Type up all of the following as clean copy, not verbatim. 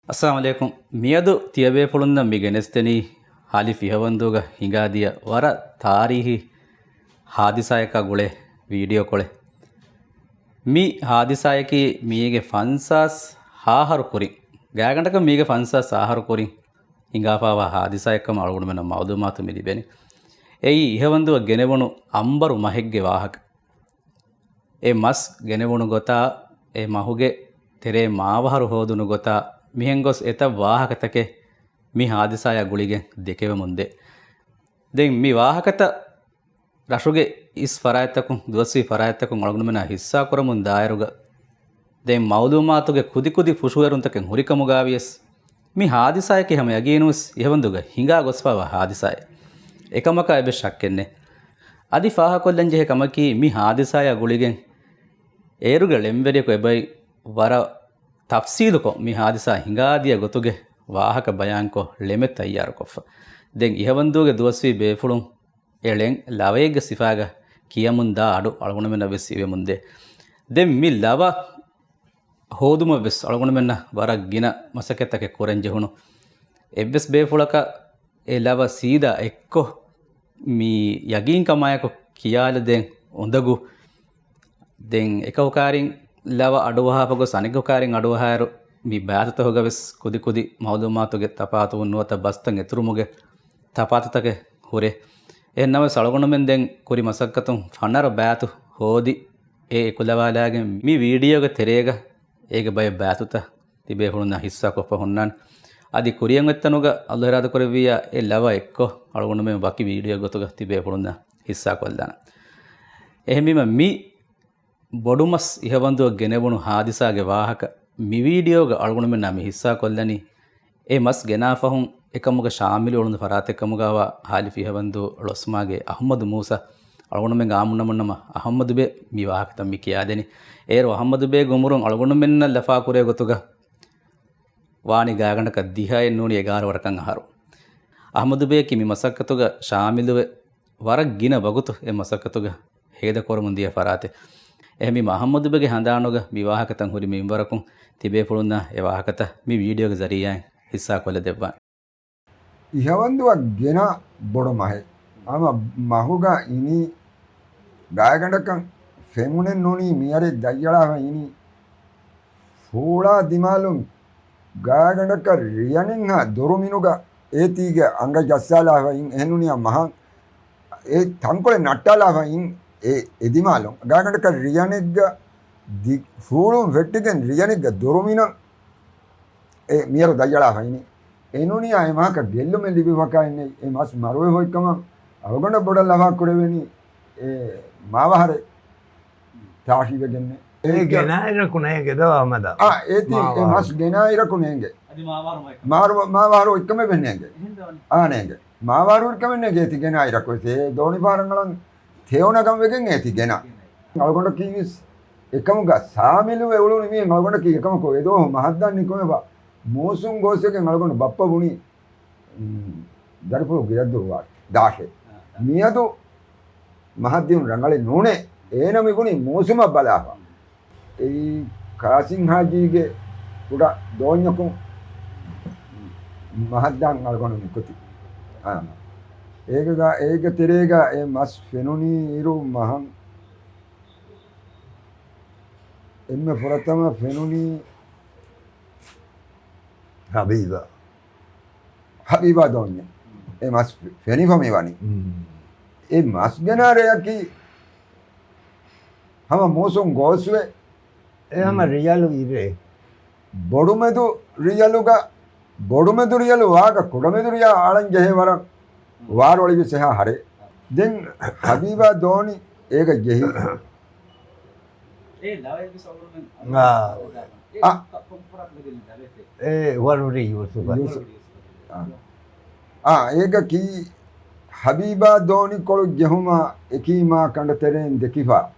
ಅಸ್ಸಲಾಮು ಅಲೈಕುಂ ಮಿಯದು ತಿಯಬೇ ಪುಳುನ್ನ ಮಿಗೆನೆಸ್ತನಿ ಹಾಲಿ ಫಿಹವಂದುಗ ಹಿಂಗಾದಿಯ ವರ ತಾರೀಹಿ ಹಾದಿಸಾಯಕ ಗುಳೆ ವೀಡಿಯೋ ಕೊಳೆ ಮಿ ಹಾದಿಸಾಯಕಿ ಮೀಗೆ ಫನ್ಸಾಸ್ ಹಾಹರು ಕುರಿ ಗ್ಯಾಗಂಡಕ ಮೀಗೆ ಫನ್ಸಾಸ್ ಹಾಹರು ಕುರಿ ಹಿಂಗಾಫಾವ ಹಾದಿಸಾಯಕಮ ಅಳಗುಣಮೆನ ಮೌದುಮಾತು ಮಿಲಿಬೇನಿ ಎಯಿ ಇಹವಂದುವ ಗೆನೆವಣು ಅಂಬರು ಮಹೆಗ್ಗೆ ವಾಹಕ ಎ ಮಸ್ ಗೆನೆವಣು ಗೊತ್ತಾ ಎ ಮಹುಗೆ ತೆರೆ ಮಾವಹರು ಹೋದುನು ಗೊತ್ತಾ ಮಿಹೆಂಗೊಸ್ ಎತ ವಾಹಕತಕೆ ಮಿ ಹಾದಿಸಾಯ ಗುಳಿಗೆ ದೆಕೆವೆ ಮುಂದೆ ದೆನ್ ಮಿ ವಾಹಕತ ರಶುಗೆ ಇಸ್ ಫರಾಯತಕು ದುವಸಿ ಫರಾಯತಕು ಒಳಗುಣಮೆನ ಹಿಸ್ಸಾ ಕೊರಮುನ್ ದಾಯರುಗ ದೆನ್ ಮೌಲೂಮಾತುಗೆ ಕುದಿ ಕುದಿ ಫುಶುವೆರುಂತಕೆ ಹುರಿಕಮುಗಾವಿಯಸ್ ಮಿ ಹಾದಿಸಾಯಕ್ಕೆ ಹಮ ಯಗೀನುಸ್ ಇಹವಂದುಗ ಹಿಂಗಾ ಗೊಸ್ಪಾವ ಹಾದಿಸಾಯ එකමක එබ ශක්කෙන්නේ අධි ෆාහකොල්ලෙන් ජෙහ කමකි මි හාදිසාය ගුලිගෙන් ඒරුග ලෙම්බෙරියක එබයි වර තෆ්සීලුකො මි හාදිසා හිඟාදිය ගොතුගේ වාහක බයංකො ලෙමෙත් අයියාර කොෆ දෙන් ඉහවන්දුගේ දුවස්වි බේෆුළුන් එලෙන් ලවේග සිෆාග කියමුන්දා අඩු අලගුණමෙන්න වෙස් ඉවෙ මුන්දේ දෙන් මි ලව හෝදුම වෙස් අලගුණමෙන්න වරක් ගින මසකෙතක කොරෙන් ජෙහුණු එබ්බස් බේෆුලක ඒ ලව සීදා එක්කො මී යගීන් කමායකො කියාල දෙන් උඳගු දෙන් එකවකාරින් ලව අඩුවහපගොස් අනිකකාරින් අඩුවහාරු මී බෑතත හොගවෙස් කුදි කුදි මෞදුමාතුගේ තපාතු නුවත බස්තන් එතුරුමුගේ තපාතතක හොරේ එන්නව සලගොණමෙන් දෙන් කුරි මසක්කතුන් ෆනර බෑතු හෝදි ඒ එකුලවාලාගෙන් මී වීඩියෝගේ තෙරේග ඒක බය බෑතුත තිබේ හුණුනා හිස්සා කොප හොන්නන් අදි කුරියන් වෙත්තනුග අල්ලාහ් කරවිය ඒ ලව එක්කො අලගොණමෙන් වකි වීඩියෝ ගොතුග තිබේ හුණුනා හිස්සා කොල්දාන එහෙමිම මී බොඩුමස් ඉහවන්දුව ගෙනෙවුණු හාදිසාගේ වාහක මි වීඩියෝග අලගුණමෙන් නම හිස්සා කොල්ලනි ඒ මස් ගෙනාෆහුන් එකමුග ශාමිල වුණු ෆරාත් එකමුගව හාලි ඉහවන්දු ලොස්මාගේ අහමදු මූසා අලගුණමෙන් ගාමුන්නමන්නම අහමදු බේ මි වාහක තම්මි කියාදෙනි ඒර අහමදු බේ ගොමුරුන් අලගුණමෙන් ලෆා කුරේ ගොතුග ವಾಣಿ ಗಾಗಂಡಕ ದಿಹಾಯ ನೂನಿ 11 ವರಕಂ ಅಹರು ಅಹಮದು ಬೇ ಕಿಮಿ ಮಸಕ್ಕತುಗ ಶಾಮಿಲುವೆ ವರ ಗಿನ ಬಗುತು ಎ ಮಸಕ್ಕತುಗ ಹೇದ ಕೊರ ಮುಂದಿಯ ಫರಾತೆ ಎಹಮಿ ಮಹಮ್ಮದು ಬೆಗೆ ಹಂದಾನುಗ ವಿವಾಹಕತಂ ಹುರಿ ಮಿಂಬರಕುಂ ತಿಬೇ ಪುಳುನ್ನ ಎ ವಾಹಕತ ಮಿ ವಿಡಿಯೋಗ ಜರಿಯಾ ಹಿಸ್ಸಾ ಕೊಲೆ ದೆವ್ವ ಇಹವಂದು ಗೆನ ಬೊಡ ಮಹೆ ಆಮ ಮಹುಗ ಇನಿ ಗಾಯಗಂಡಕಂ ಫೆಮುನೆ ನೂನಿ ಮಿಯರೆ ದಯ್ಯಳಾವ ಇನಿ ಫೂಳಾ ದಿಮಾಲುಂ ಗಾಯಗಂಡಕ ರಿಯನಿಂಗ ದೊರುಮಿನುಗ ಏತೀಗ ಅಂಗ ಜಸ್ಸಾಲಾವ ಇನ್ ಎನ್ನುನಿಯ ಮಹಾ ಏ ತಂಕೊಳೆ ನಟ್ಟಾಲಾವ ಇನ್ ಎದಿಮಾಲು ಗಾಯಗಂಡಕ ರಿಯನಿಗ್ಗ ದಿ ಫೂಳು ವೆಟ್ಟಿಗೆನ್ ರಿಯನಿಗ್ಗ ದೊರುಮಿನ ಏ ಮಿಯರ ದಯ್ಯಳಾವ ಇನಿ ಎನ್ನುನಿಯ ಎ ಮಹಾಕ ಗೆಲ್ಲು ಮೇಲೆ ಲಿಬಿವಕ ಎನ್ನೆ ಎ ಮಾಸ್ ಮರುವೆ ಹೋಯ್ಕಮ ಅವಗೊಂಡ ಬೊಡಲ್ಲವ ಕೊಡೆವೆನಿ ಏ ಮಾವಹರೆ ತಾಶಿವೆಗೆನ್ನೆ ඒ ගෙනායිරකුණේ ගෙදවමද ඒති මස් ගෙනායිරකුණේගේ මාවාරු එකම වෙන්නේගේ ආනේගේ මාවාරු එකම වෙන්නේගේ ඒති ගෙනායිරකුසේ දෝනි පාරංගලන් තේවනගම් වෙගෙන් ඒති ගෙනා නල්ගොඬ කීවිස් එකමුග සාමිලු එවුළුනි මේ නල්ගොඬ කී එකම කෝ එදෝ මහද්දන් නිකොමෙබා මෝසුන් ගෝසෙගේ නල්ගොඬ බප්ප බුණි දරපු ගෙද්දුවා දාෂේ මියදු මහද්දියුන් රංගලේ නෝනේ ඒනමි බුණි මෝසුම බලාවා ඒ කාසින් හාජීගේ උඩ දෝඤ්ඤකු මහද්දාන් අල්ගොන නිකුති ඒක තෙරේග ඒ මස් ෆෙනුනි ඉරු මහන් එන්න පුරතම ෆෙනුනි හබීබා දෝඤ්ඤ ඒ මස් ෆෙනි ෆමෙවනි ඒ මස් ගනාරයකි හම මෝසොන් ගෝස්වේ එහම රියලු ඉරේ බොඩුමෙදු රියලු වාග කුඩමෙදුරිය ආලන් ජෙහෙවර වාරොලිවි සහ හරේ දෙන් හබීබා දෝනි ඒක ජෙහි ඒ ලවේගේ සවුරුන් ඒ වරුරි යුසුබ ඒක කී හබීබා දෝනි කොළු ජෙහුමා එකීමා කණ්ඩ තෙරෙන් දෙකිෆා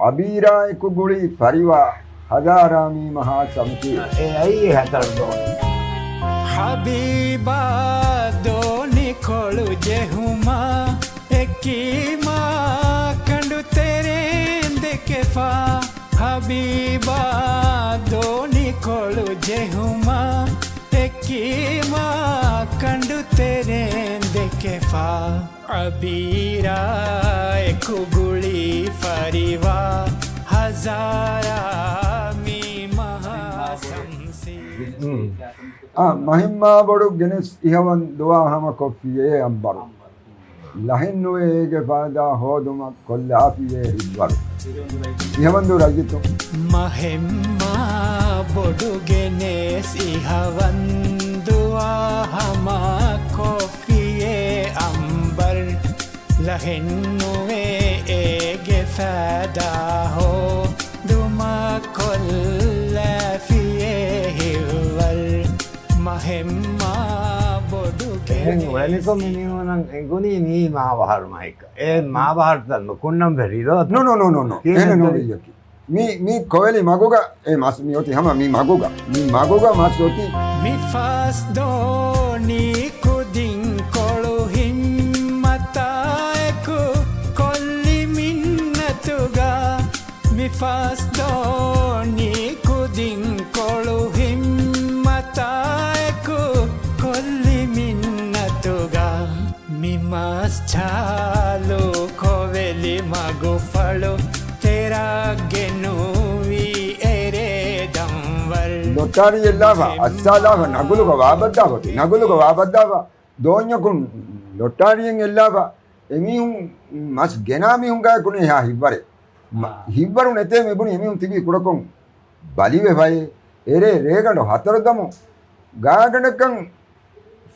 අබීරායකු ගුලි ෆරිවා හදාරාමී මහා සම්කී ඒ අයි හතර දෝනි හබීබා දෝනි කොළු ජෙහුමා එකීමා කඬු තෙරෙන් දෙකෙෆා හබීබා දෝනි කොළු ජෙහුමා कीमा कंडु तेरे देखेफा अबीरा कुगुली फरीवा हजारा मी महासंसी महिमा बड़ो गिनेस इहवन दुआ हम कोफिए अंबरो लहिन्नुएगे फादा होदुमा कोल्लाफिए हिब्बरो इहवन दो राजितो महिमा बड़ुगेनेस इहवंदुआ हमा कोफिए अंबर लहिन्नुए एगे फादा हो दुमा कोल्लाफिए हिब्बर महिमा එහෙන් වෙලකම මිනිහනම් එගුණී නී මාවහරුමයික ඒ මාවහර්තන්න කුන්නම් බැරිදෝ no no no no no ene no yaki mi koeli magoga mas mi oti hama mi magoga mas oti mi fas doni kudin kolu himmata eku kolli minnatuga mi fas doni kudin kolu himmata eku kolli minnatuga mi mas chalo koveli magu falo tera genuvi ere damwar lotari yellava assalaava naguluga waabaddaava doonyakun lotariyen ellava emihun mas genami hunga kune ha hibbaru nete mebuni emihun tibi kudakon balive vai ere regando hataradamu gaaganakan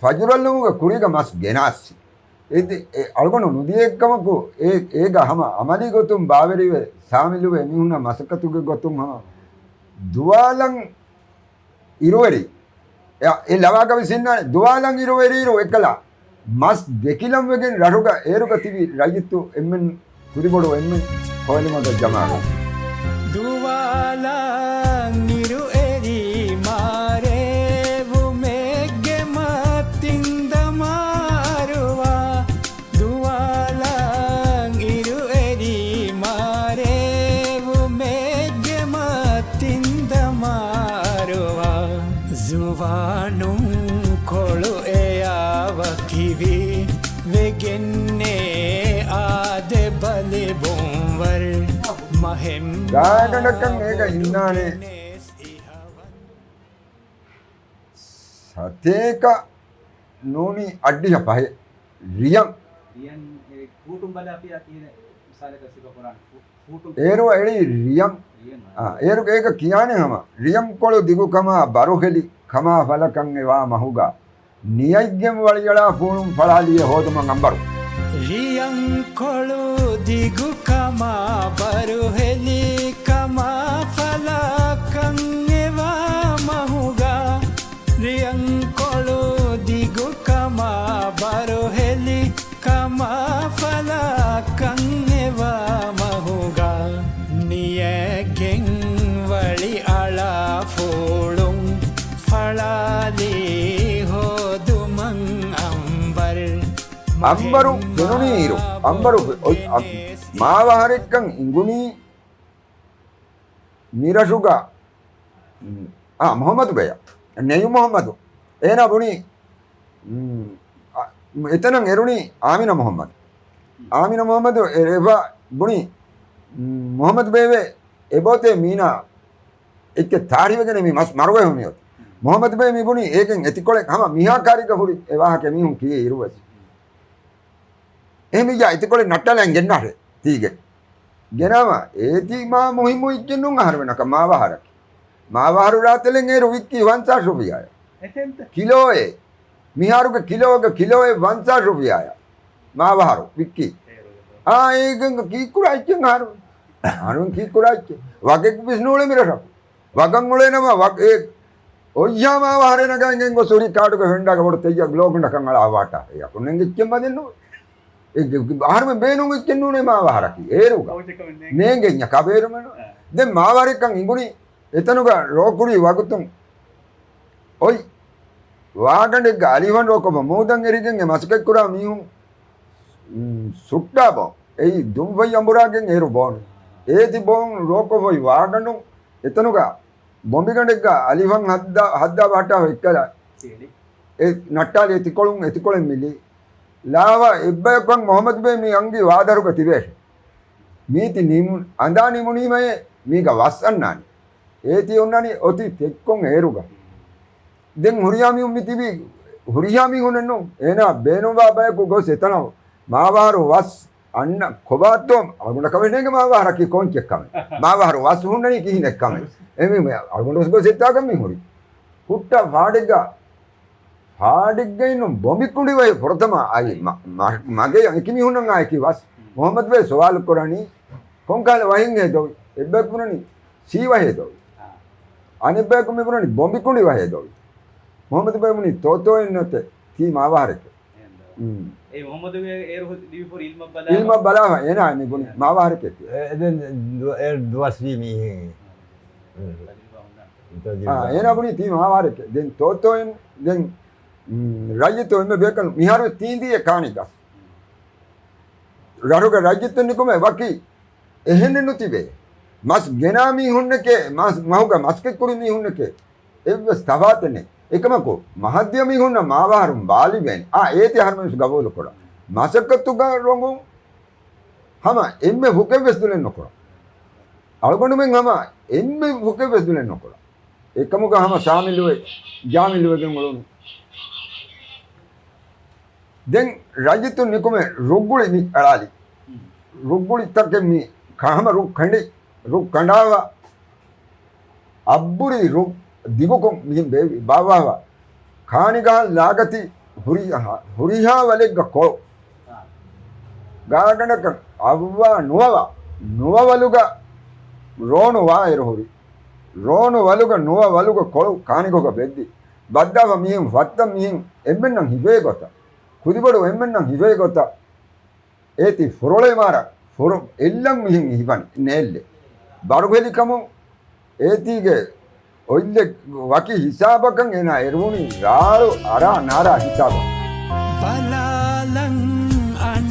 fajuralluga kuriga mas genassi edi algonu nudiyekkamku ega hama amali gotum baaverive saamiluve emihunna masakatuge gotum hama duwalan iruveri e lavaga visinna duwalan iruveri ekala mas dekilam wegen raruga eruga tibi rajittu emmen kuribodu emmen koylimaga jamaga duwala niru eri mare vumegge matinda maruwa duwala niru eri mare vumegge matinda maruwa zuvanum kolu eyawa kivi vegenne ade bale bomwar mahem gaaganakan ega innane sateka noni addiya pahe riyam eruwa eri riyam eruga ega kiyane hama riyam kolu digu kama baruheli kama falakan ewa mahuga niyaggem waliyala funum falaliye hoduma ngambaru riyan kolu digu kama baruheli kama falakan ewa mahuga riyan kolu digu kama baruheli kama falakan ewa mahuga niyaggen wali ala fulung falali hodumang ambar ಅಂಬರು ಬೆನುನೀರು ಅಂಬರು ಮಾವಹರೆಕ್ಕಂ ಇಂಗುನಿ ನಿರಶುಗ ಮೊಹಮ್ಮದ್ ಬೇಯ ನೆಯು ಮೊಹಮ್ಮದ್ ಏನ ಬುಣಿ ಎತನಂ ಎರುಣಿ ಆಮಿನ ಮೊಹಮ್ಮದ್ ಎವ ಬುಣಿ ಮೊಹಮ್ಮದ್ ಬೇವೆ ಎಬೋತೆ ಮೀನಾ ಎಕ್ಕೆ ತಾರಿವೆಗನೆ ಮಿ ಮಸ್ ಮರವೆ ಹುಮಿಯೋತ್ ಮೊಹಮ್ಮದ್ ಬೇ ಮಿ ಬುಣಿ ಏಕೆಂ ಎತಿಕೊಳೆ ಹಮ ಮಿಹಾಕಾರಿಗ ಹುರಿ ಎವಾಹಕೆ ಮೀಹುಂ ಕಿಯೆ ಇರುವಸಿ එහෙම ගියා ඉතිකොලේ නට්ටලෙන් ගෙන්නහර තීගෙ ගෙනම ඒති මා මොහිමු ඉක්කින්නුන් අහර වෙනක මාවහරු රාතලෙන් ඒ රුවික්කි 50 රුපියය එතෙන්ට කිලෝයේ මිහාරුගේ කිලෝයේ 50 රුපියය මාවහරු වික්කි ඒකෙන් කීකුරා ඉක්කින් අරුන් කීකුරා ඉක්ක වගෙක් විස්නෝලේ මිරසක් වගන් වලේ නම ඒ ඔయ్యා මාවහරේ නගංගෙන් ගොසුරි කාඩුක හෙන්ඩාක පොඩ තෙయ్య ග්ලෝකන්ඩ කංගල ආවාට යකුනෙන් ඉක්කින් බදින්නෝ ආරම බේනුම් ඉක්කින්නුනේ මාවහරකි ඒරුක නේගෙඤ්ඤ කබේරුමන දැන් මාවහරෙක්කන් ඉඟුනි එතනුක රෝකුරි වගතුම් ඔයි වාගණෙක් අලිවන් රෝකම මොදන් එරිගෙන් මස්කෙක් කුරා මිහුම් සුක්ටාබෝ එයි දුම්වයි අඹුරාගෙන් ඒරු බෝන ඒති බෝන් රෝකෝයි වාගණු එතනුක බොම්බිගණෙක් අලිවන් හද්දා වටා එක්කලා නට්ටාලේ එතිකොළුන් මිලි ලාව එබ්බයක්වන් මොහමද් බේ මේ අංගි වාදරුක තිබේ මීති නිමුන් අඳා නිමුනීමයේ මේක වස්සන්නානි ඒති ඔන්නනි ඔති තෙක්කොන් ඒරුග දෙන් හුරියාමි උම්මිතිබි හුරියාමි හුනන්නු එනා බේනෝවා බයකු ගොස් එතනව මාවාරු වස් අන්න කොබාත්තෝ අගුණ කවෙනේක මාවාරකි කොන්චෙක්කම මාවාරු වස් හුන්නනි කිහිනෙක්කම එමෙ අගුණ ගොස් එත්තාගම්මි හුරි ಹುಟ್ಟ ಹಾಡಿಗ್ಗೈನು ಬೊಂಬಿಕ್ಕುಂಡಿ ವೈ ಹೊರತಮ ಆಯಿ ಮಗೆ ಇಕಿಮಿ ಹುಣ್ಣಂಗ ಆಯ್ಕಿ ವಾಸ್ ಮೊಹಮ್ಮದ್ ಬೇ ಸವಾಲು ಕೊರಾಣಿ ಕೊಂಕಾಲ ವಹಿಂಗ್ ಹೇದೋವಿ ಎಬ್ಬೇಕು ಪುನನಿ ಸೀವ ಹೇದೋವಿ ಅನಿಬ್ಬೇಕು ಮಿ ಪುನನಿ ಬೊಂಬಿಕ್ಕುಂಡಿ ವ ಹೇದೋವಿ ಮೊಹಮ್ಮದ್ ಬೇ ಮುನಿ ತೋತೋ ಎನ್ನತೆ ತೀ ಮಾವಾರಕ್ಕೆ ඒ මොහොමද ඒර දිවිපුර ඉල්ම බලාව එන මි ගුණ මාවාරಕ್ಕೆ දුවස්වීමී ඒන බුනි ती මාවාරಕ್ಕೆ දෙන් තෝතෝෙන් දෙන් රජ්‍යතෝ එමෙ බේකන් මිහාරු තීන්දියේ කාණිකස් රරුග රජ්‍යතෝ නිකුම වකි එහෙන්නේ නොතිබේ මස් ගෙනාමි හුන්නකේ මස් මහුග මස්කෙ කුරි මි හුන්නකේ එවස් තවාතනේ එකමකෝ මහද්‍යමි හුන්න මාවාරුම් බාලි වෙන් ඒති හර්මස් ගවෝල කොඩ මසකතුග රොඟු හම එම්මෙ හුකෙ වෙස් දුලෙන් නොකොඩ අල්ගොණුමෙන් හම එම්මෙ හුකෙ වෙස් දුලෙන් නොකොඩ එකමුග හම සාමිලුවේ ජාමිලුවගෙන් වලුණු දැන් රජතු නිකුමේ රුග්ගුලි මි අලාලි රුග්ගුලි තක්කෙ මි කහම රුක් කණ්ඩි රුක් කණ්ඩාව අබ්බුරි රුක් දිගොකොම් මිහින් බේවි බාවාව කානිගා ලාගති හුරිහා වලෙග්ග කො ගාගනක අවවා නොවවලුග රෝණු වායර හොරි රෝණු වලුග නොවවලුග කොළු කානිගොක බෙද්දි බද්දාව මිහින් වත්ත මිහින් එම්මෙන්නම් හිවේ ගොත කුදිබඩු එම්මෙන්නම් හිවේ ගොත ඒති ෆොරොලේ මාර ෆොර එල්ලම් මිහින් හිවනි නෙල්ලේ බරුගෙලිකම ඒතිගේ ඔයිල්ලෙ වකි හිසාබකන් එන එරුණි රාළු අරා නාරා හිසාබ බලාලං අන්න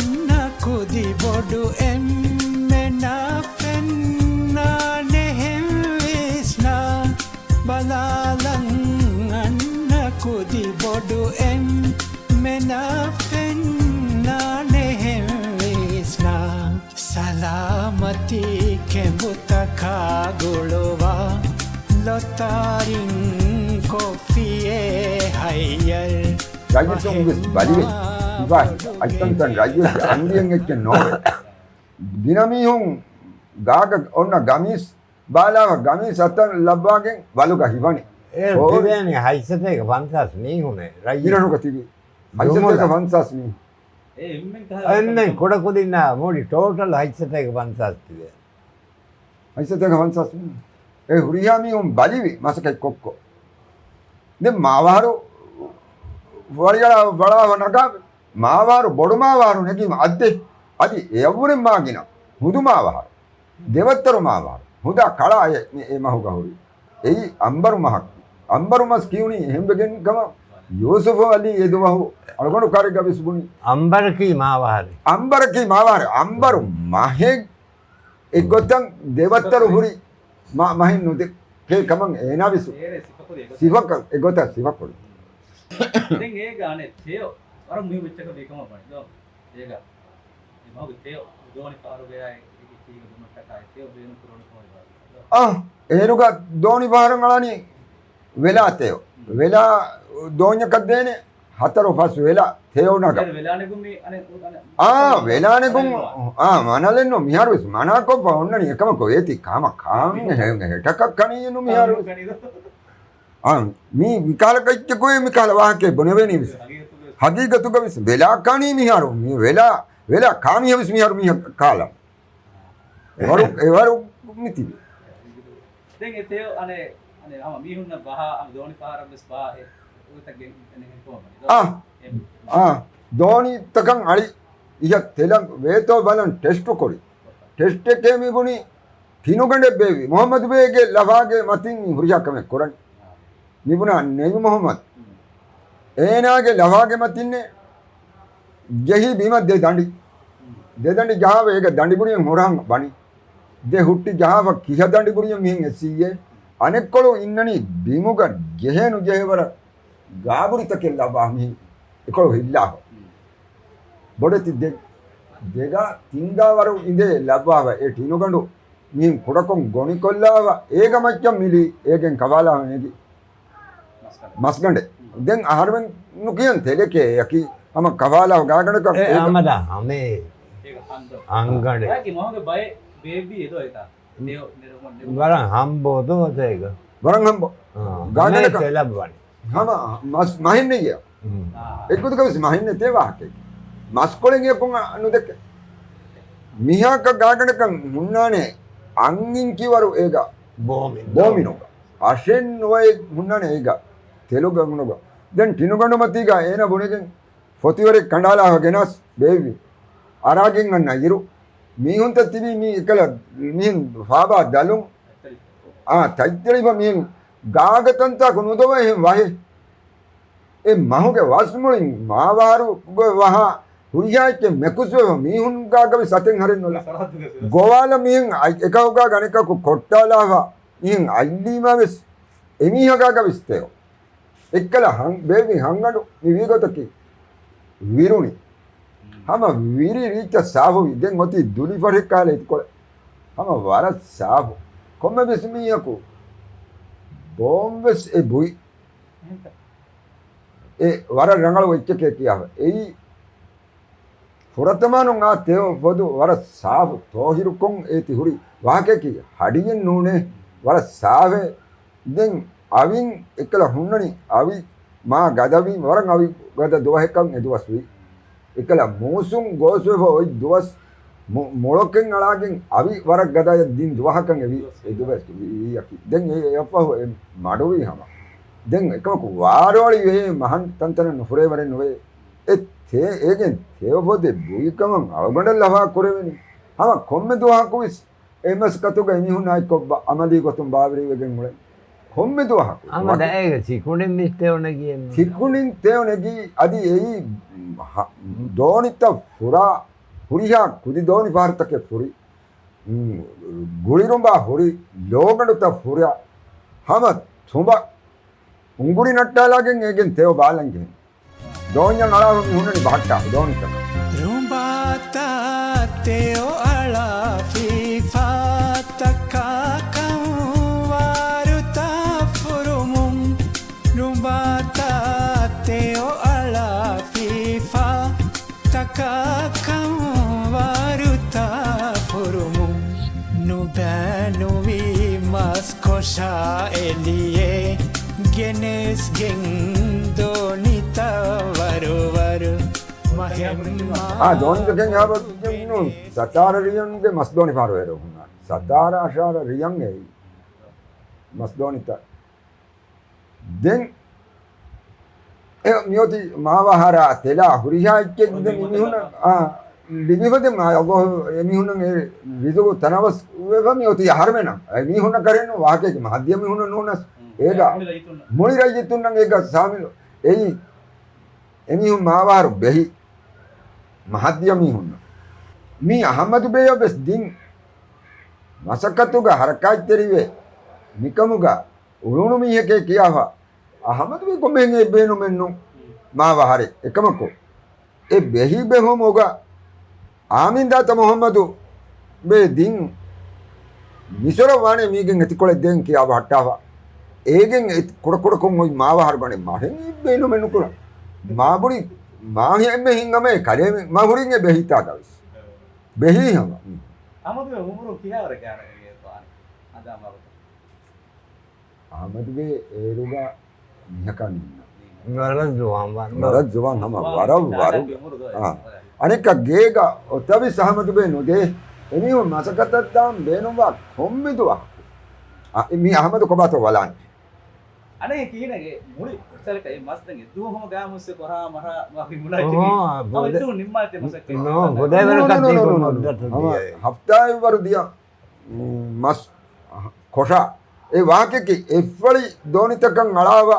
කුදි බොඩු එම්මෙනා පෙන්නා නෙහෙම් විස්නා බලාලං අන්න කුදි බොඩු එම්මෙනා පෙන්නා නෙහෙම් විස්නා සලාමති කෙඹුතකා ගොළොවා ලොතාරින් කොෆියේ හයියල් රජතුන්ගේ බලිවේ ඉවයි අයිතන්තන් රජුගේ අන්දියෙන් එක්ක නොවේ දිනමිහුන් ගාග ඔන්න ගමිස් බාලාව ගමිස් අතන් ලබ්වාගෙන් වලුග හිවනි ඒ තිබෙන්නේ හයිසට එක 5000 මේ හුනේ ඉරණුක තිබි හයිසට එක 5000 මේ එන්නේ කොඩ කොදින්න මොඩි ටෝටල් හයිසට එක 5000 තිබේ හයිසට එක 5000 ඒ හුරියාමි උන් බලිවි මසකයි කොක්කො දැන් මාවාරු වඩාව නගා මාවාරු බොඩු මාවාරු නැගීම අද්දේ අදි එවුරෙන් මාගින හුදු මාවාරු දෙවත්තරු මාවාරු හුදා කලාය මේ මහුගහුරි එයි අම්බරු මස් කියුනි හෙම්බගෙන් ගම යෝසුෆ අලි එදුවහු අලගොණු කාර්යග විසුබුනි අම්බරකී මාවාරු අම්බරු මහෙ එගොතන් දෙවත්තරු හුරි මහින් නුද කේ කමං එනා විසු සිවක එගොත සිවකොළු දැන් ඒ ගානේ තේෝ අර මුහි මෙච්චක වේකම පණිදෝ ඒක මේ මහු තේෝ දෝනි පාරුගයයි කීක දුන්නටයි තේෝ බේන පුරණ කොයි ඒරුග දෝනි පාරංගලනි වෙලා තේෝ වෙලා දෝඤ්ඤක දේනේ හතර පස් වෙලා තේෝ නග වෙලානෙකුම් මේ අනේ වෙලානෙකුම් මනලෙන්නෝ මිහාරු විස මනාකො පොන්නනි එකම කොේති කාම හෙටකක් කණියනු මිහාරු මේ විකාලකච්ච කොේ මිකාල වාහකේ බොනවෙනි විස හගීගතුක විස වෙලා කණී මිහාරු මේ වෙලා කාමිය විස මිහාරු මිහ කාලා එවරු මිති දැන් ඒ තේෝ අනේ ආම මිහුන්න බහ දෝනි පාරම් බස් බා උතගෙන් එනේ කොහමද දෝනි තකන් අලි ඉය තෙලං වේතෝ බලන් ටෙස්ට් කොරි ටෙස්ට් එකේ මිබුනි කිනුගඬ බේවි මොහම්මද් බේගේ ලවාගේ මතින් හුරියකම කොරන් මිබුනා නෙවි මොහම්මද් ඒනාගේ ලවාගේ මතින්නේ ජෙහි බීම දෙදඬි ජාව ඒක දඬි බුරියෙන් හොරන් බණි දෙ හුට්ටි ජාව කිහ දඬි බුරියෙන් මින් එසියේ අනෙක්කොළු ඉන්නනි බීමුග ජෙහෙනු ජෙහෙවර ගාබුරිත කියලා බාමි එකෝ හිල්ලා බොඩති දෙග තින්දාවරු ඉඳේ ලබ්වාව ඒ ටිනුගඬු මින් කුඩකොන් ගොනි කොල්ලාව ඒක මච්චම් මිලි ඒකෙන් කවාලා නේදි මස්ගඬ දැන් ආහාරෙන් නුකියන් තෙලකේ යකි අම කවාලා ගාගණක අමදා අමේ අංගඩ වරන් හම්බෝද ඒක වරන් හම්බ ගාගණක ලැබවන්නේ හම මස් මහින්නේ ගියා එක්කුද කවස් මහින්නේ තේවාහකේ මස් කොලෙන් යපුන් අනුදක මිහාක ගාගණක මුන්නානේ අංගින් කිවරු ඒක බෝමිනෝ අෂෙන් නොය මුන්නානේ ඒක තෙලුග මුනග දැන් ටිනුගඬ මතිග ඒන බුණකින් ෆොතිවරේ කණ්ඩාලා ගෙනස් බේවි අරාගෙන් අන්න ඉරු මීහුන්ත තිබි මී එකල මීන් ෆාබා දලුම් තයිත්‍රිබ මීන් ගාගතන්ත කුනුදව වහේ ඒ මහුගේ වස්මුලින් මාවාරු වහ හුරියාච්ච මෙකුසව මීහුන් ගාගවි සතෙන් හරින්නොල ගෝවාල මීන් එකවගා ගණකකු කොට්ටාලාව මීන් අයිලීමවෙස් එමීහගාගවිස්තයෝ එක්කල බේවි හංගඩු නිවීගතකි විරුණි හම විරි රීච්ච සාහු ඉදෙන් ඔති දුලි ෆරිකාල ඉත්කොල හම වරත් සාහු කොම්ම බෙස්මියකු බෝම්බස් ඒ බුයි ඒ වර රංගල වෙච්චකේ කියාව එයි පුරතමානුන් ආ තේව පොදු වර සාහු තෝහිරුකොන් ඒති හුරි වාකේකි හඩියෙන් නූනේ වර සාවේ දැන් අවින් එකල හුන්නනි අවි මා ගදවි වරන් අවි ගද දුවහෙකම් එදුවස් වී එකල මෝසුම් ගෝසුව ඔයි දුවස් මොලොකෙන් අලාගෙන් අවි වරක් ගදාය දින් දුවහකන් එවි එදුවස් යකි දැන් ඒ යපහ මඩුවි හම දැන් එකක වාරෝලි වේ මහන් තන්තන නුරේ වරෙන් නොවේ ඒ ඒගෙන් තේව පොදේ බුයිකම අවබඩ ලවා කරවෙනි හම කොම්මෙ දුවහකුවිස් එමස් කතුග එමිහුනායි කොබ්බ අමදී ගොතුම් බාවරි වෙගෙන් මුලේ කොම්මෙ දුවහකු අමද ඒක සිකුණින් මිස්තේවන කියන්නේ සිකුණින් තේවනගි අදි එයි දෝනිත පුරා ಹುರಿಯಾ ಕುದಿದೋನಿ ಭಾರತಕ್ಕೆ ಪುರಿ ಗುಳಿರುಂಬ ಹುರಿ ಲೋಗಡುತ್ತ ಪುರ ಹಮ ತುಂಬ ಉಂಗುಡಿ ನಟ್ಟಾಲಾಗೆ ಹೇಗೆನ್ ತೇವ ಬಾಲಂಗೆ ದೋನ್ಯ ನಳ ಹುಣ್ಣಿ ಭಾಟ ದೋನಿತ Rumbata teo ala fifa takakam waruta furumum Rumbata teo ala fifa takakam waruta furumum Nubanuvi maskosha elie genes gendonita varu දෝනිතකෙන් යාපත්ු සතාර රියන්ගේ මස්දෝනි පාරවේර වුණා සතාර අශාර රියන් එයි මස්දෝනිත දෙන් මියෝති මාවහාරා තෙලා හුරිහා එක්කෙක් මිහුන ලිබිවදෙ මායගෝ මිහුන විදුගු තනවස් වෙව මියෝති හර්මෙන මිහුන කරෙන්න වාකේක මහද්‍ය මිහුන නෝනස් ඒක මොලි රජිතුන්නන් ඒක සාමිලෝ එයි එමිහුන් මාවහාරු බෙහි මහද්‍ය මිහුන්න මේ අහමදු බේය බස් දින් මසකතුග හරකාච්චරිවේ නිකමුග උරුණු මිහකේ කියාවා අහමදු බේ කොමෙන් ඒ බේනු මෙන්නු මාවහරේ එකමකෝ ඒ බෙහි බෙහොමෝග ආමින්දාත මොහම්මදු බේ දින් මිසර වානේ මීගෙන් ඇතිකොල දෙන් කියාවා හට්ටාවා ඒගෙන් කොඩ කොම් ඔයි මාවහර ගනේ මහෙන් බේනු මෙන්නු කොලා මාබුරි මාහියෙම හිංගමේ කඩේ මාහුරින්ගේ බෙහිතා දවස් බෙහි හම අමද උමරු කියාවර කාරේ අදාමරු ආමදුගේ ඒරුගා මිහකන් වරද ජුවාන් වරද ජුවාන් හම වරව වරු අනෙක ගේග ඔතවි සහමදුගේ නොදේ එනිව මසකතත්තාම් බේනුවා කොම්මිදුවා මි අහමදු කොබතෝ වලන් අනේ කීනගේ මුලි සලකයි මස්තගේ දුවම ගාමුස්සේ කොරා මරා වාකි මුලයි තු නිම්මාතේ මසක නෝ ගොඩවල හප්තායි වරු දියා මස් කොෂා ඒ වාකෙකි එෆ්වලි දෝනිතකන් අලාව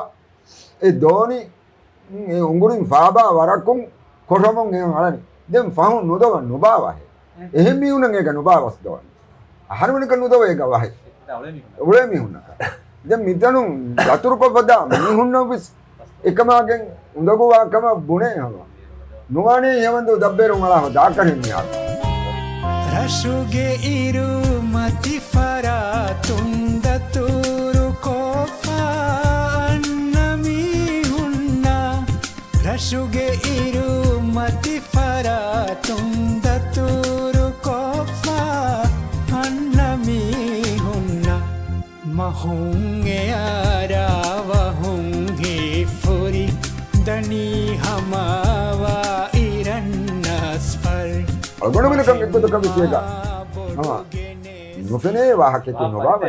ඒ දෝනි ඒ උඟුරින් ෆාබා වරකුන් කොෂමොන් ඒ අලනි දෙම් ෆහු නොදව නොබාවහ එහෙම මියුණන් ඒක නොබාවස් දවන අහරමනික නොදව ඒක වහයි උලේ මිහුණා දැන් මිතනු යතුරු කොපදා මිහුන්න විස් එකමගෙන් උඳගුවාකම බුණේ හම නුවනේ යවන්දු දබ්බේරුම් අලාහ දාකරින් යා රශුගේ ඉරු මති ෆරා තුන්දතුරු කෝෆාන්නමි හුන්නා රශුගේ ඉරු මති ෆරා තුන්දතුරු කෝෆා අන්නමි හුන්නා මහුන් එයාරාවහුන් හිෆුරි දනී හමාවා ඉරන්නස්පර් අගොඩමිනකම් එක්කොතකම් විසියක නොෆෙනේ වාහකෙකු නොබාව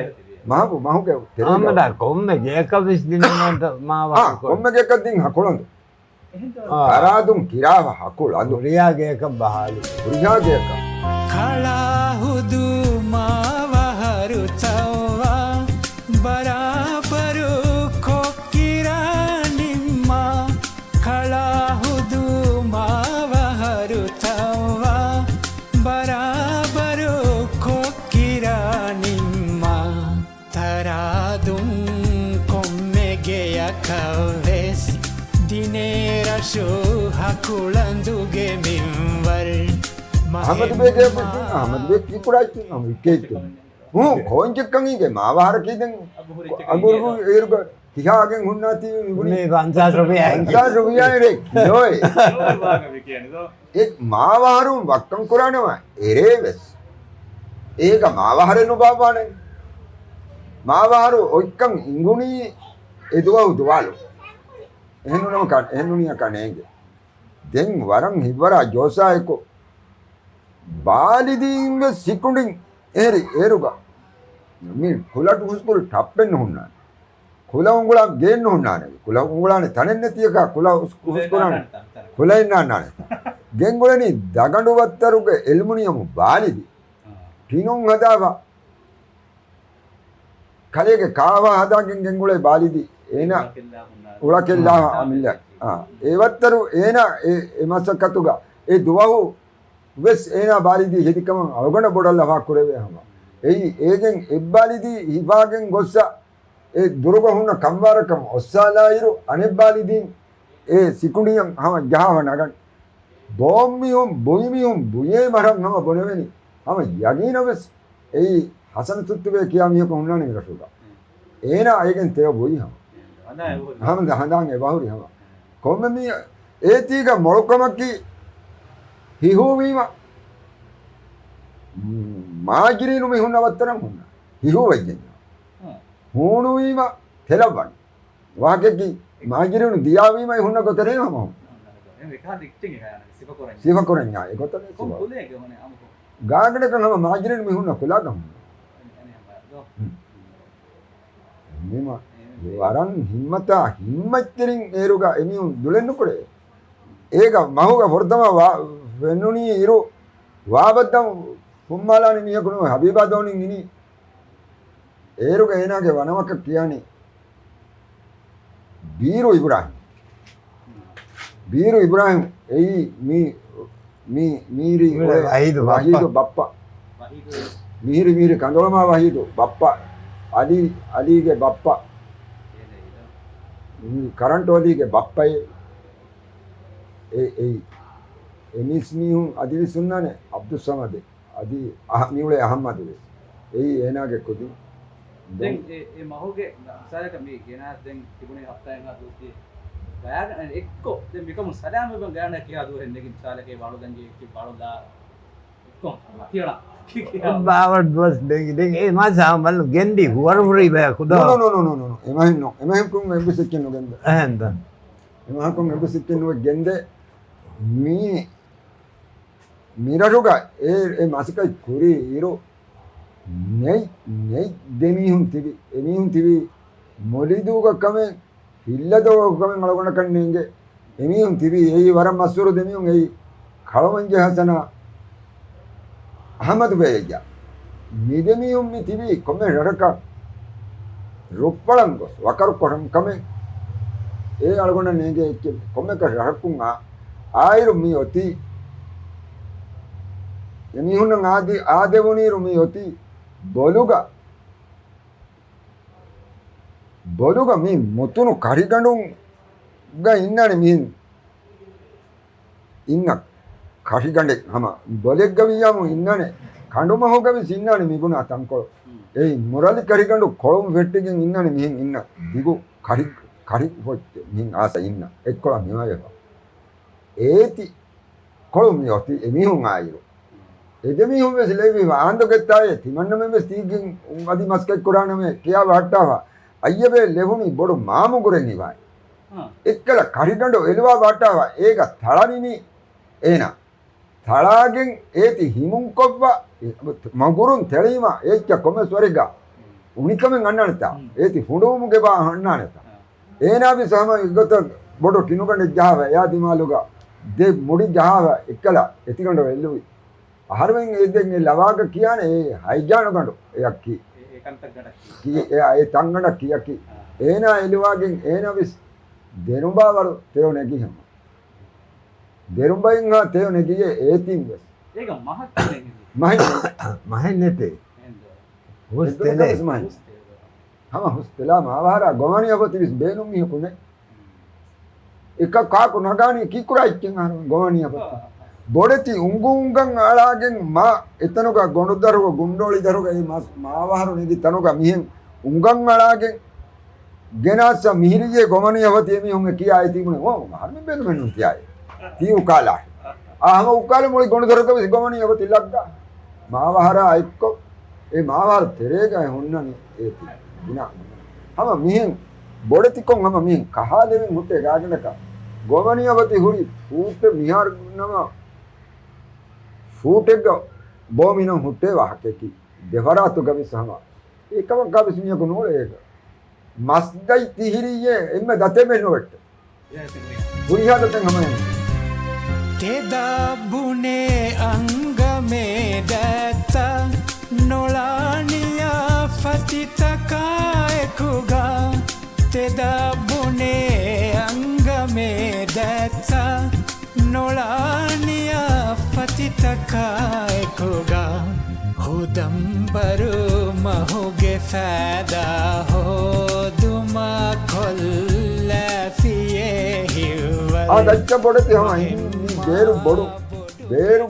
මහපු මහුගේ ආමදා කොම්මගේ එක 20 දිනකට මාව කොම්මගේ එකක් දින් හකුලන්ද අරාදුම් කිරාව හකුල අඳු රියාගේ එක බහාලි පුරියාගේ එක කලාහුදු මාවහරු තවවා බරාපරු කොක්කිරානිම්මා කලාහුදු මාවහරු තවවා බරාපරු කොක්කිරානිම්මා තරාදුම් කොම්මෙගෙයකවෙස් දිනේරශු හකුලන්දුගේ මින්වර් අහමද් බේගේ අහමද් බේ කිකුරායි නම් විකේත් කොංචක්කංගේ මාවාර කීදෙන් අගුරු ඒරුක තිහාගෙන් හුන්නාති මේ 50 රුපියයි 50 රුපියයි රේ කිලෝයි ඒ මාවාරු වක්කම් කරනවා එරේවස් ඒක මාවාරේ නොබාපානේ මාවාරු ඔක්කම් ඉංගුණි එදුවා උදවාලු එහෙනුනිය කණේගේ දැන් වරම් හිවරා ජෝසායකෝ ಬಾಲಿದಿಂಗ ಸಿಕ್ಕುಂಡಿಂಗ್ ಏರಿ ಏರುಗ ಮೀ ಕುಲಟ್ ಹುಸ್ಕುಲ್ ಟಪ್ಪೆನ್ನು ಹುಣ್ಣಾನೆ ಕುಲ ಉಂಗುಳ ಗೇನ್ನು ಹುಣ್ಣಾನೆ ಕುಲ ಉಂಗುಳಾನೆ ತನೆನ್ನೆ ತೀಯಕ ಕುಲ ಹುಸ್ಕುಲಾನೆ ಕುಲ ಇನ್ನಾನೆ ಗೆಂಗುಳನಿ ದಗಂಡು ಬತ್ತರುಗೆ ಎಲ್ಮುನಿಯಮು ಬಾಲಿದಿ ಟಿನುಂ ಹದಾವ ಕಲೆಗೆ ಕಾವ ಹದಾಗೆಂ ಗೆಂಗುಳೆ ಬಾಲಿದಿ ಏನ ಉಳಕೆಲ್ಲ ಮಿಲ್ಲ ಏವತ್ತರು ಏನ ಎ ಮಸಕತುಗ ಎ ದುವಹು වෙස් ඒනා බාලිදී හෙදිකම අවගණ බොඩල්ල වා කුරවේ හම එයි ඒගෙන් එබ්බාලිදී හිවාගෙන් ගොස්ස ඒ දුරුග හුන්න කම්වාරකම ඔස්සාලායිරු අනෙබ්බාලිදීන් ඒ සිකුඩියම් හම ජහව නගන් බොම්මියුම් බොයිමියුම් බුයේ මරම් හම බොනවෙනි හම යගීනවෙස් එයි හසන තුත්තුවේ කියා මියක හුන්නානේ රසුගා ඒනා ඒගෙන් තේ බොයි හම හම දහඳාන් ඒ බහුරි හම කොම්මෙමි ඒතික මොල්කමකි හිහුවීම මාජිරීනු මිහුන්න වත්තරම් හුන්න හිහු වජ්ජෙන් හුණුවීම තෙලවන් වාකෙකි මාජිරීනු දියාවීමයි හුන්න කොතරේ මම සිව කොරඤ්ඤා ඒ කොතරේ සිව ගාගඩ කනම මාජිරීනු මිහුන්න කුලාගම් මෙම වරන් හිම්මතා හිම්මච්චරින් ඒරුගා එමිහුන් දුලෙන්නු කොලේ ඒක මහුග වර්ධම වෙන්නුනි ඉරු වාබද්දම් කුම්මාලානි මියකුණු හබීබා දෝනින් ඉනි ඒරුක ඒනාගේ වනවක කියන්නේ බීරු ඉබ්‍රාහිම් එයි මීරි වහීදු බප්පා මීරි කඳොලමා වහීදු බප්පා අලීගේ බප්පා කරන්ටෝදීගේ බප්පයි ඒ එනිස්මිහුන් අදිවිසුන්නනේ අබ්දුල් සමද අදි නිවලේ අහම්මද වෙස් එයි ඒනාගේ කුදි දැන් ඒ මහෝගේ සාරක මේ ගෙනා දැන් තිබුණේ හප්තායෙන් හදුවේ ගායන එක්කෝ දැන් මේකම සදාම බං ගායන කියා දුව හෙන්නකින් සාලකේ බාලුදන්ගේ කි බාලුදා එක්කෝ කියලා බාවඩ් වස් දෙගින් ඒ මාසම් බල් ගෙන්ඩි වරවරි බය කුදා නෝ එමහින් කුම් එබිසෙකින් නොගෙන්ද එහෙන්ද එමහින් කුම් එබිසෙකින් නො ගෙන්ද මීරටුක ඒ මාසිකයි කුරි ඉරු නෙයි දෙමිහුන් තිබි එමිහුන් තිබි මොලිදුක කමෙන් හිල්ලදෝ කමෙන් අලගොණ කන්නේගේ එමිහුන් තිබි එයි වරම් මස්සුරු දෙමිහුන් එයි කලවංජ හසන අහමද් බේජා මිදෙමිහුන් මි තිබි කොමෙ රරක රුප්පලන් ගොස් වකරු කොරම් කමෙන් ඒ අලගොණ නේගේ කොමෙක රහකුන් ආයිරු මි ඔති එමිහුන් ආදෙවුනීරු මි ඔති බොලුග මේ මුතුණු කරිගඬුන් ඉන්නනේ මිහින් ඉන්න කහිගණ්ඩෙක් හම බොලෙක් ගවියම ඉන්නනේ කඬුම හොගවි සින්නනේ මිගුණ අතංකො ඒ මොරලි කරිගණ්ඩු කොළොම් වෙට්ටකින් ඉන්නනේ මිහින් ඉන්න දිගු කරි හොත් මිහින් ආස ඉන්න එක්කොලා මෙවයක ඒති කොළොම් යොති එමිහුන් ආයිරු එදෙමිහුන් වෙසලෙවි ආන්දකෙත්තායේ තිමන්නම ස්තීකින් උන්වදි මස්කෙක් කුරානම කියා වට්ටාවා අයියබේ ලෙහුනි බොඩු මාමුගුරෙන් ඉවයි එක්කල කරිගණ්ඩු එළුවා වට්ටාවා ඒක තලනිනි ඒන තලාගෙන් ඒති හිමුන් කොබ්ව මගුරුන් තෙලීම ඒච්ච කොමස්වරිග උනිකමෙන් අන්නනතා ඒති හුඩුමුගේ බා අන්නනතා ඒනාවි සම ඉගත බොඩු ටිනුකණ්ඩ ජාව යාතිමාලුග දෙ මුඩි ජාව එක්කල එතිකණ්ඩ වෙල්ලුයි අහරවෙන් ඒදෙන් ලවාග කියන්නේ ඒ හයිජානකණ්ඩු එයක්කි ඒ තංගඩ කියකි ඒනා එළුවාගෙන් ඒනවිස් දෙනුබාවරු තෙව නැගිහම දෙරුම්බයින් හා තෙව නැගියේ ඒතින් වෙස් ඒක මහත් මහෙන්නතේ හොස්තෙලේ හම හොස්තෙලා මාවාර ගොමනිය පොතිවිස් බේනුම් මිහකුනේ එක කාකු නගානි කිකුරයිච්චෙන් අර ගොමනිය පොත බොඩති උංගුංගන් ආලාගෙන් මා එතනක ගොඬුදරුව ගුණ්ඩෝලි දරුව ඒ මාවාරු නිදි තනක මිහෙන් උංගන් ආලාගෙන් ගෙනස්ස මිහිරියේ ගොමනිය පොතිය මිහුන් කියා ඉතිමුනේ ඕ හර්ම බෙන් මෙන්නු තියායි ती उकाला आम उकाले मुड़ी गुणधर को गमनी अब तिलग्गा महावार आइको ए महावार तेरेगा हुन्ननी एति बिना हम मिहिं बोड़े तिको हम मिहिं कहा देवे मुट्टे गागन का गमनी अवति हुरी फूट मिहार नम फूटेग बोमिनो हुट्टे वाहके की देवरा तो गवि सहमा एकम गवि सुनिया को नोड़ेगा मस्दई तिहिरिये इनमें दते में नोट बुढ़िया दते हमें තෙදබුනේ අංගමේ දැත්ත නොලානියා ෆතිතකායකුගා තෙදබුනේ අංගමේ දැත්ත නොලානියා ෆතිතකායකුගා හුදම්බරු මහුගේ ෆෑදා හෝදුම කොල්ලැෆියේ හිවල් दच्चा बोड़ती हम ಬೇರು ಬಡು ಬೇರು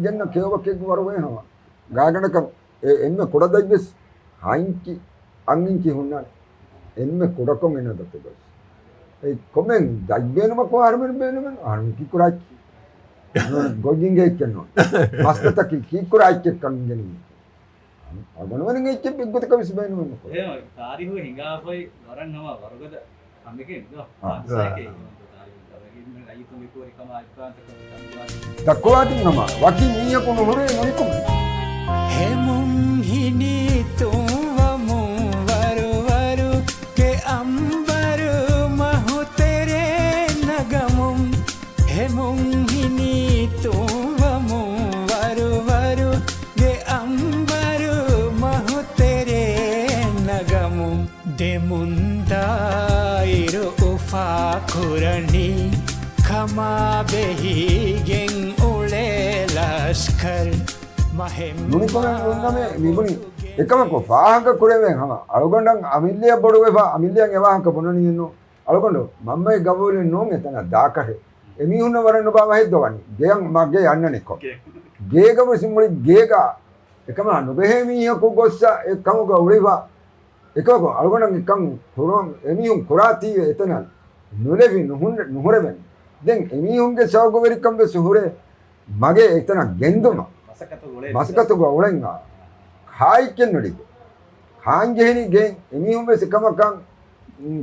ಜನ್ನ ಕೇವಕ್ಕೆ ಬರುವೆ ಹವ ಗಾಗಣಕ ಎಮ್ಮೆ ಕೊಡದಗ್ಗಿಸ್ ಹಾಂಕಿ ಅಂಗಿಂಕಿ ಹುನ್ನಾನೆ ಎಮ್ಮೆ ಕೊಡಕೊಂ ಎನ್ನದತ್ತೆ ಬಸ್ ಏ ಕೊಮ್ಮೆ ದಗ್ಬೇನು ಮಕ್ಕೋ ಹರ್ಮೆನ್ ಬೇನು ಬೇನು ಹರ್ಮೆನ್ ಕಿಕುರಾಕಿ ಗೊಗ್ಗಿಂಗೆ ಇಕ್ಕೆನ್ನು ಮಸ್ತತಕಿ ಕಿಕುರಾಕಿ ಕಂಗೆನಿ ಅಗಣವನಿಗೆ ಇಕ್ಕೆ ಬಿಗ್ಗುತ ಕವಿಸ್ ಬೇನು ಬೇನು ඒ කාරිහු හිඟාපොයි වරන් නම වරගද අම්මකේ නෝ තක්වාති නම වකි මීයකුණු හොරේ නොනිකුම හෙමුම් හිනිතුවමු වරුවරු කෙ අම්බරු මහුතෙරේ නගමුම් හෙමුම් හිනිතුවමු වරුවරු ගෙ අම්බරු මහුතෙරේ නගමුම් දෙමුන්දායිරු උෆාකුරණී කමාබෙහිගෙන් උලේ ලස්කර් නුනිකොම උන්නමේ නිබුනි එකමක වාහක කුරෙවෙන් හම අලුගොණ්ඩන් අමිල්ලිය බොඩුවේ අමිල්ලියන් එවාහක බොනනියනෝ අලුගොණ්ඩ මම්මයි ගවෝලේ නෝන් එතන දාකහේ එමිහුන්න වරන්න බව හෙද්දවනි ගෙයන් මගේ යන්නනෙකෝ ගේගම සිමුලි ගේගා එකම නුබෙහෙ මියකු ගොස්ස එකමක උලිවා එකක අලුගොණ්ඩන් එකම් කුරොන් එමිහුන් කුරාති එතන නුලෙවි නුහුරෙවෙන් දැන් එමිහුන්ගේ සෞගවරිකම් වෙසුහුරේ මගේ එතන ගෙන්දුම මසකතු ගොලෙන් හායි කෙන්නඩි හාන්ගෙහිනි ගෙන් එමිහුන් වෙසකමකම්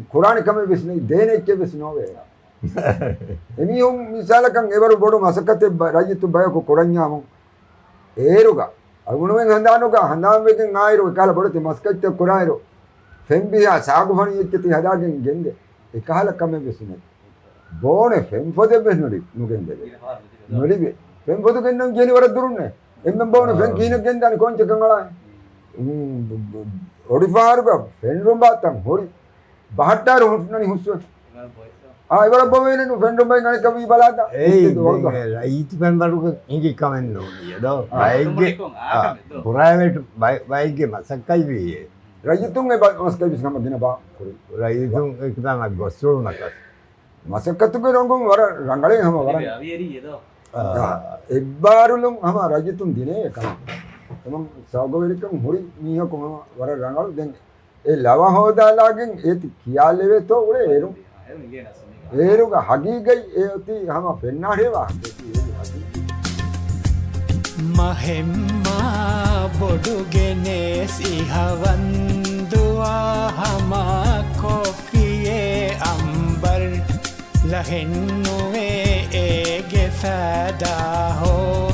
කුරානිකම වෙස්නේ දේනෙච්ච වෙස් නොවේ එමිහුන් මිසාලකම් එවරු බොඩු මසකතේ රජිතු බයක කුරඤ්ඤාමු ඒරුග අගුණෙන් හඳානුග හඳාම් වෙකින් ආයිරු එකල බොඩති මස්කච්ච කුරායිරු ෆෙම්බියා සාගුෆණි එච්චති හදාගෙන් ගෙන්දේ එකහල කම වෙස්නේ බෝනේ ෆෙම්ෆොදෙ වෙන්නඩි නුගෙන්දේ නොලිබේ ෆෙම්ෆොදු ගෙන්නම් ජෙලි වර දුරුන්නේ එම්මෙන් බෝනේ ෆෙන් කීන ගෙන්දානි කොංච කංගලා ඔඩිෆාරුග ෆෙන් රුම්බාතම් හොරි බහට්ටාරු හුස්නනි හුස්ව ඉවර බොවෙනේ नु ෆෙන් රුම්බයි ගණි කවි බලාදා ඊට පෙන් බරුක ඉඟි කමෙන් නෝනියදෝ බයිගේ පුරාවෙට බයිගේ මසක්කයි වියේ රජතුන්ගේ මස්කයි විස්කම දින බා රජතුන් එක තමයි ගොස්සුල් නකස් මසකතුක රංගුම් වර රංගලේ හැම වර එබ්බාරුලුම් හැම රජතුන් දිනේ එකම තමන් සාගවරිකම් හොරි මීහකම වර රංගල දැන් ඒ ලව හොදාලාගෙන් ඒති කියාලෙවෙතෝ උරේ ඒරුග හගීගයි ඒති හැම පෙන්නාරේවා මහෙම්මා බොඩුගෙනෙස් ඉහවන්දුවා හමා කොෆියේ අම්බර් ලහෙන්නුවේ ඒගෙ ෆෑදා හෝ